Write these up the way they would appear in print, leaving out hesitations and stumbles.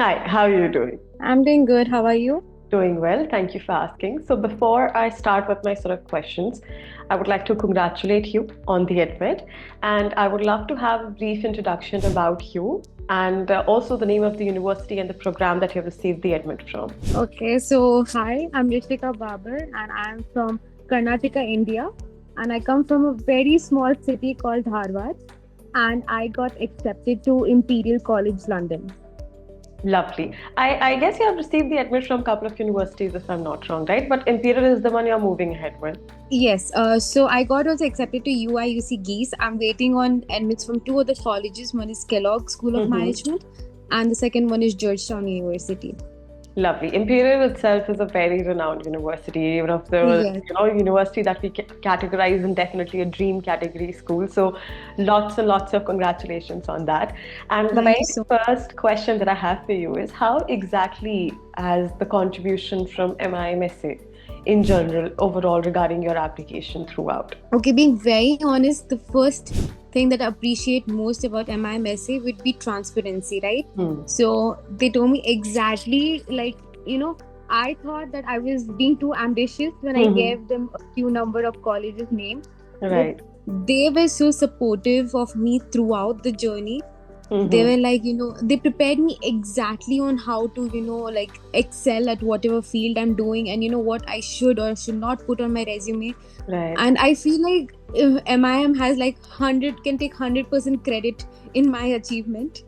Hi, how are you doing? I'm doing good. How are you? Doing well, thank you for asking. So, before I start with my sort of questions, I would like to congratulate you on the admit, and I would love to have a brief introduction about you and also the name of the university and the program that you have received the admit from. Okay, so hi, I'm Rishika Babar and I'm from Karnataka, India. And I come from a very small city called Dharwad. And I got accepted to Imperial College London. Lovely. I guess you have received the admit from a couple of universities, if I'm not wrong, right? But Imperial is the one you're moving ahead with. Yes, so I got also accepted to UIUC Geese. I'm waiting on admits from two other colleges. One is Kellogg School of Mhm. Management, and the second one is Georgetown University. Lovely. Imperial itself is a very renowned university, one of the Yes, university that we categorize in definitely a dream category school. So, lots and lots of congratulations on that. And the thank very you so first question that I have for you is how exactly has the contribution from MIMSA in general overall regarding your application throughout? Okay, being very honest, the first thing that I appreciate most about MIMSA would be transparency, right? Hmm. So they told me exactly I thought that I was being too ambitious when I Hmm. gave them a few number of colleges name, but Right. they were so supportive of me throughout the journey. They Hmm. were like, they prepared me exactly on how to, like excel at whatever field I'm doing, and what I should or should not put on my resume. Right. And I feel like if MIM has like 100 can take 100% credit in my achievement.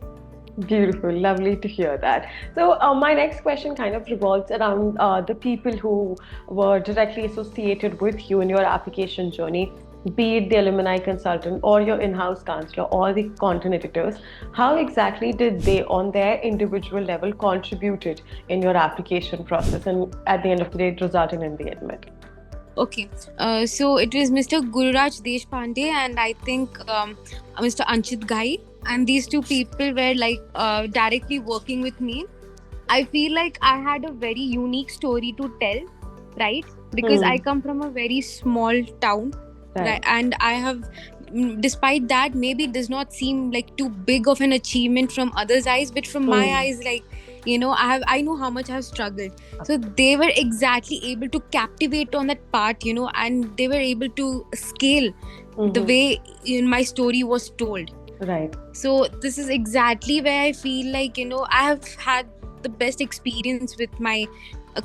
Beautiful, lovely to hear that. So, my next question kind of revolves around the people who were directly associated with you in your application journey, be it the alumni consultant or your in house counselor or the content editors. How exactly did they, on their individual level, contributed in your application process and at the end of the day, it resulted in the admit? Okay, so it was Mr. Gururaj Deshpande and I think Mr. Anchit Ghai, and these two people were like directly working with me. I feel like I had a very unique story to tell, right? Because I Hmm. come from a very small town, right? Right. And I have, despite that, maybe it does not seem like too big of an achievement from others' eyes, but from my Hmm. eyes, like, I know how much I've struggled. So they were exactly able to captivate on that part, and they were able to scale the Hmm. way in my story was told. Right. So this is exactly where I feel like, I have had the best experience with my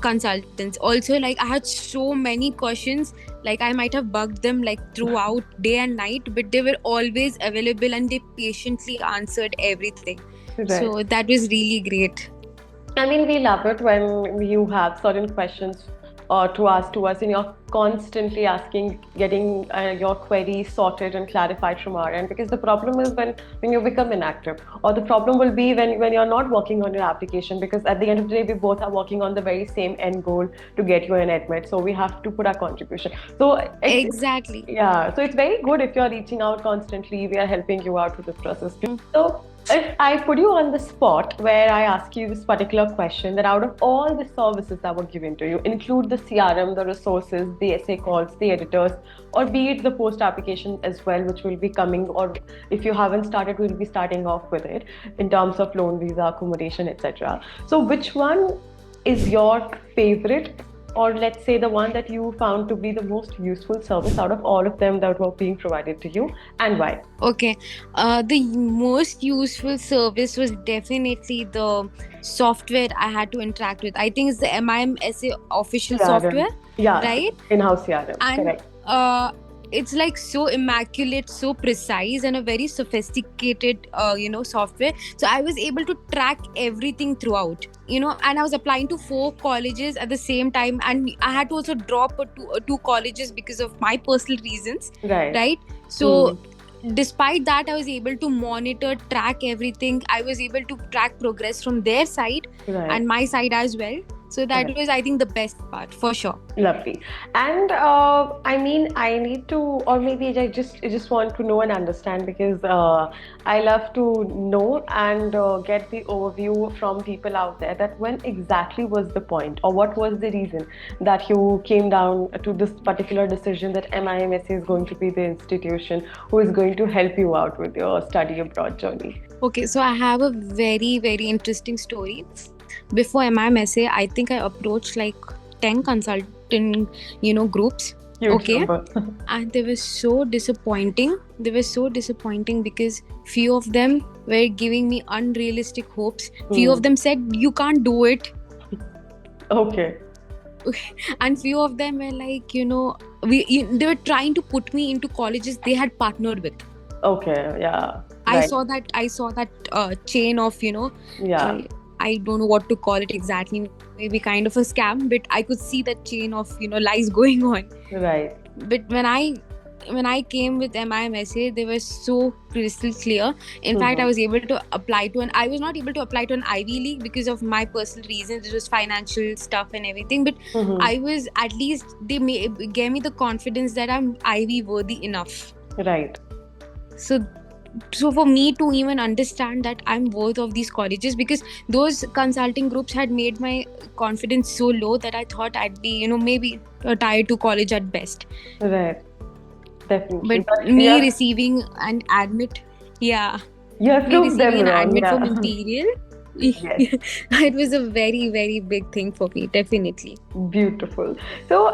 consultants. Also, like, I had so many questions, like I might have bugged them like throughout day and night, but they were always available and they patiently answered everything. Right. So that was really great. I mean, we love it when you have certain questions to ask to us, and you're constantly asking, getting your queries sorted and clarified from our end. Because the problem is when you become inactive, or the problem will be when you're not working on your application. Because at the end of the day, we both are working on the very same end goal to get you an admit. So we have to put our contribution. So Exactly. yeah, so it's very good if you're reaching out constantly. We are helping you out with this process. Mm. So if I put you on the spot where I ask you this particular question, that out of all the services that were given to you, include the CRM, the resources, the essay calls, the editors, or be it the post application as well, which will be coming, or if you haven't started, we'll be starting off with it in terms of loan, visa, accommodation, etc. So, which one is your favorite, or let's say the one that you found to be the most useful service out of all of them that were being provided to you, and why? Okay. The most useful service was definitely the software I had to interact with. I think it's the MIMSA official CRM. software, Yeah, right? in-house CRM. And Correct. it's like so immaculate, so precise, and a very sophisticated software. So I was able to track everything throughout, and I was applying to 4 colleges at the same time, and I had to also drop two colleges because of my personal reasons, Right. right? So Hmm. despite that, I was able to monitor, track everything. I was able to track progress from their side Right. and my side as well. So that was, I think, the best part for sure. Lovely. And I mean, I need to, or maybe I just want to know and understand because I love to know and get the overview from people out there that when exactly was the point or what was the reason that you came down to this particular decision that MIMSA is going to be the institution who is going to help you out with your study abroad journey. Okay, so I have a very, very interesting story. Before MIMSA, I think I approached like 10 consulting, groups. Huge Okay. number. And they were so disappointing. They were so disappointing because few of them were giving me unrealistic hopes. Few of them said, you can't do it. Okay. And few of them were like, they were trying to put me into colleges they had partnered with. Okay. Yeah. I Right. saw that chain of, Yeah. I don't know what to call it exactly, maybe kind of a scam, but I could see that chain of, lies going on. Right. But when I came with MIMSA, they were so crystal clear. In fact, I was able to apply to I was not able to apply to an Ivy League because of my personal reasons. It was financial stuff and everything. But I was, at least they gave me the confidence that I'm Ivy worthy enough. Right. So for me to even understand that I'm worth of these colleges, because those consulting groups had made my confidence so low that I thought I'd be, maybe a tier 2 college at best. Right. Definitely. But me receiving an admit, you have me proved them receiving an wrong. admit Yeah. from Imperial, Yes. it was a very, very big thing for me, definitely. Beautiful. So,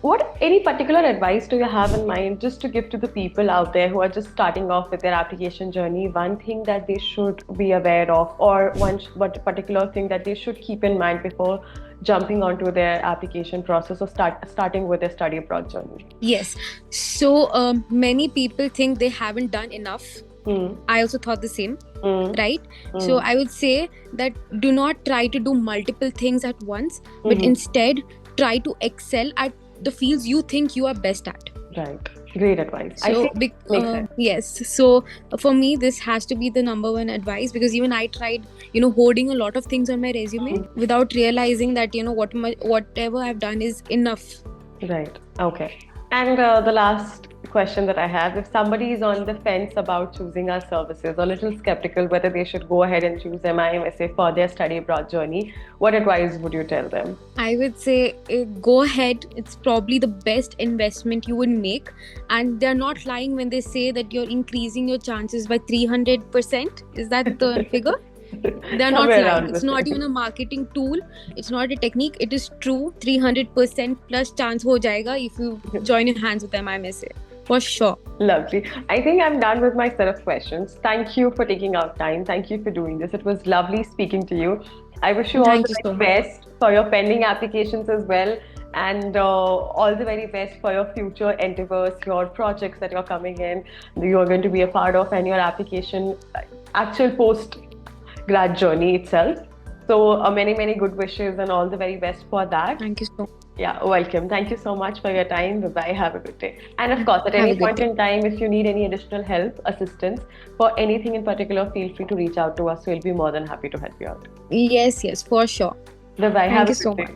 what any particular advice do you have in mind just to give to the people out there who are just starting off with their application journey? One thing that they should be aware of, or one particular thing that they should keep in mind before jumping onto their application process or starting with their study abroad journey? Yes. So many people think they haven't done enough. I also thought the same. Right? So I would say that do not try to do multiple things at once, but instead try to excel at the fields you think you are best at. Right. Great advice. So, Makes sense. yes. So for me, this has to be the number one advice, because even I tried, hoarding a lot of things on my resume without realizing that, whatever I've done is enough. Right. Okay. And the last question that I have, if somebody is on the fence about choosing our services or a little skeptical whether they should go ahead and choose MIMSA for their study abroad journey, what advice would you tell them? I would say go ahead. It's probably the best investment you would make. And they're not lying when they say that you're increasing your chances by 300%. Is that the figure? They're not lying. It's not even a marketing tool. It's not a technique. It is true. 300% plus chance ho jayega if you join your hands with MIMSA. For sure. Lovely. I think I'm done with my set of questions. Thank you for taking out time. Thank you for doing this. It was lovely speaking to you. I wish you all the very best for your pending applications as well. And all the very best for your future endeavors, your projects that you're coming in, you're going to be a part of, and your application, actual post-grad journey itself. So many, many good wishes and all the very best for that. Thank you so much. Yeah, welcome. Thank you so much for your time. Bye-bye. Have a good day. And of course, at any point in time, if you need any additional help, assistance for anything in particular, feel free to reach out to us. We'll be more than happy to help you out. Yes, for sure. Bye-bye. Thank you so much.